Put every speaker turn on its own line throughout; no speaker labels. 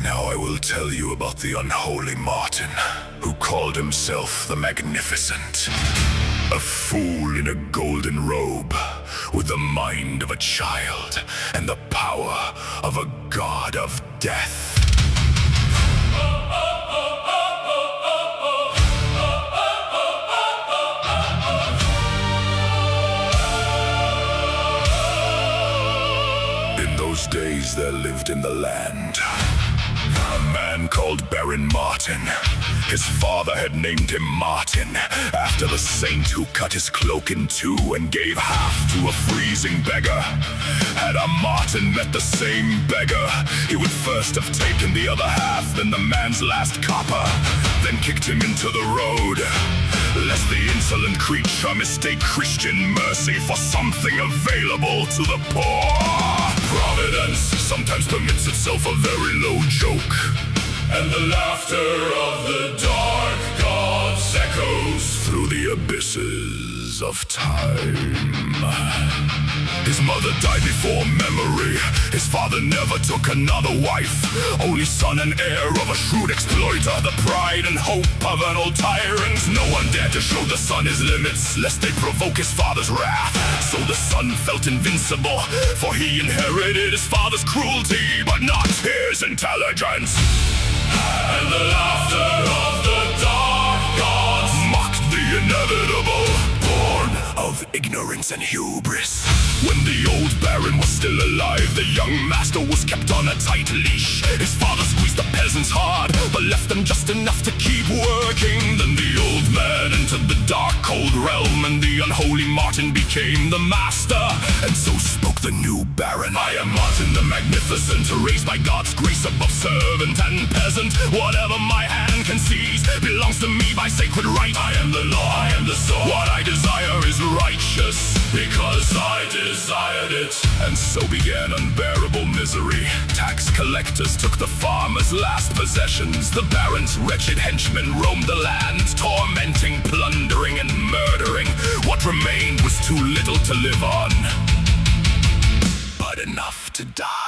Now I will tell you about the Unholy Martin, who called himself the Magnificent. A fool in a golden robe, with the mind of a child and the power of a god of death. In those days there lived in the land a man called Baron Martin. His father had named him Martin, after the saint who cut his cloak in two and gave half to a freezing beggar. Had a Martin met the same beggar, he would first have taken the other half, then the man's last copper, then kicked him into the road, lest the insolent creature mistake Christian mercy for something available to the poor. Providence sometimes permits itself a very low joke, and the laughter of the dark gods echoes through the abysses of time. His mother died before memory. His father never took another wife. Only son and heir of a shrewd exploiter, the pride and hope of an old tyrant. No one dared to show the son his limits, lest they provoke his father's wrath. So the son felt invincible, for he inherited his father's cruelty, but not his intelligence. And the laughter of the dark gods mocked the inevitable, born of ignorance and hubris. When the old baron was still alive, the young master was kept on a tight leash. His father squeezed the peasants hard, but left them just enough to keep working. Then the old man entered the dark, cold realm, and the unholy Martin became the master. And so spoke the new baron: I am Martin the Magnificent, raised by God's grace above servant and peasant. Whatever my hand can seize belongs to me by sacred right. I am the law, I am the sword. What I desire is righteous, because I desired it. And so began unbearable misery. Tax collectors took the farmer's last possessions. The baron's wretched henchmen roamed the land, tormenting, plundering, and murdering. What remained was too little to live on, but enough to die.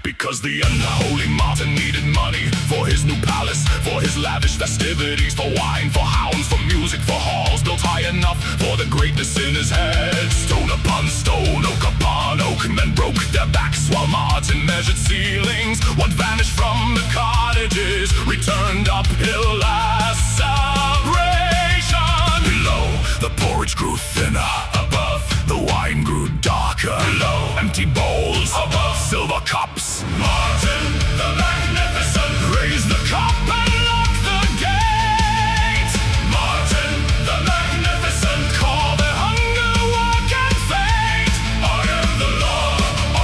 Because the unholy Martin needed money for his new palace, for his lavish festivities, for wine, for hounds, for music, for halls built high enough for the greatness in his head. Stone upon stone, oak upon oak, men broke their backs while Martin measured ceilings. What vanished from the cottages returned uphill as celebration. Below, the porridge grew thinner. Above, the wine grew darker. Below, empty bowls. Above, silver cups. Martin the Magnificent raised the cup and locked the gate. Martin the Magnificent called their hunger, work, and fate. I am the law,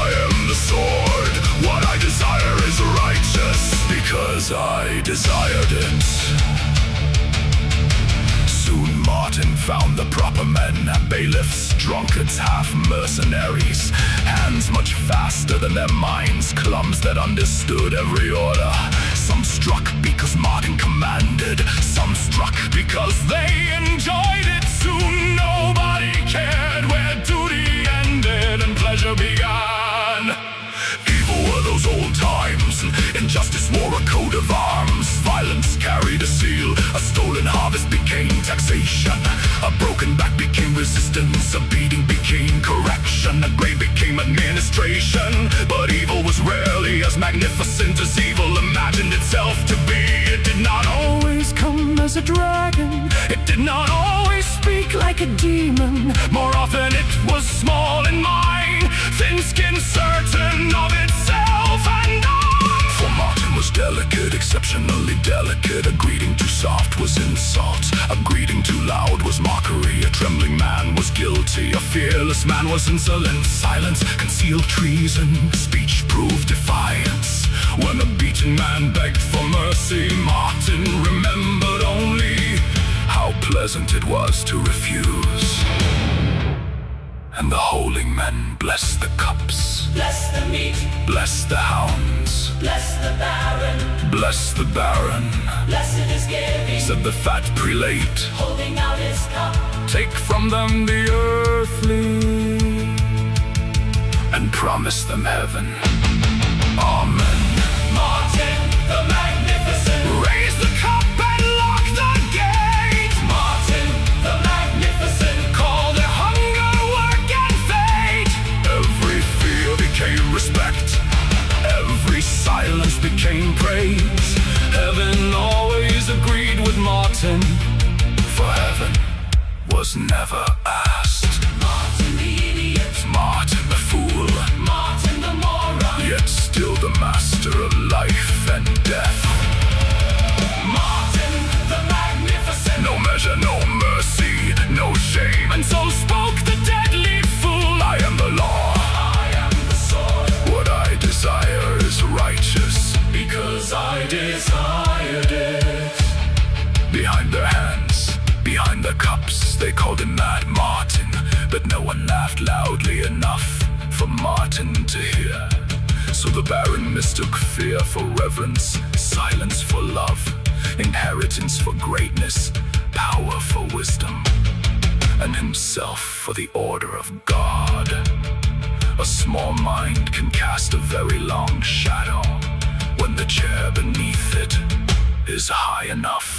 I am the sword. What I desire is righteous, because I desired it. Soon Martin found the proper men, bailiffs, drunkards, half mercenaries, hands much faster than their minds, clums that understood every order. Some struck because Martin commanded, some struck because they enjoyed it. Soon nobody cared where duty ended and pleasure began. Evil were those old times, injustice wore a coat of arms. Violence carried a seal, a stolen harvest became taxation. A broken back became resistance, a beating became correction, a grave became administration. But evil was rarely as magnificent as evil imagined itself to be. It did not always come as a dragon, it did not always speak like a demon. More often it was small and mine, thin-skinned, certain of itself and I. For Martin was delicate, exceptionally delicate. A greeting too soft was insult, a greeting too loud was mockery. A trembling man was guilty, a fearless man was insolent. Silence concealed treason, speech proved defiance. When a beaten man begged for mercy, Martin remembered only how pleasant it was to refuse. And the holy men blessed the cups,
Bless the meat,
bless the hounds,
bless the baron,
bless the baron,
blessed is giving,
said the fat prelate.
holding out his cup.
Take from them the earthly and promise them heaven. Amen.
Martin
respect. Every silence became praise. Heaven always agreed with Martin, for heaven was never asked.
Martin the idiot,
Martin the fool,
Martin the moron,
yet still the master of life and death.
Martin the magnificent,
No measure, no mercy, no shame.
and so spoke the deadly fool.
I am the law.
I am the sword,
What I desire is righteous.
because I desired it.
Behind their hands, behind their cups, they called him Mad Martin, but no one laughed loudly enough for Martin to hear. So the Baron mistook fear for reverence, silence for love, inheritance for greatness, power for wisdom, and himself for the order of God. A small mind can cast a very long shadow when the chair beneath it is high enough.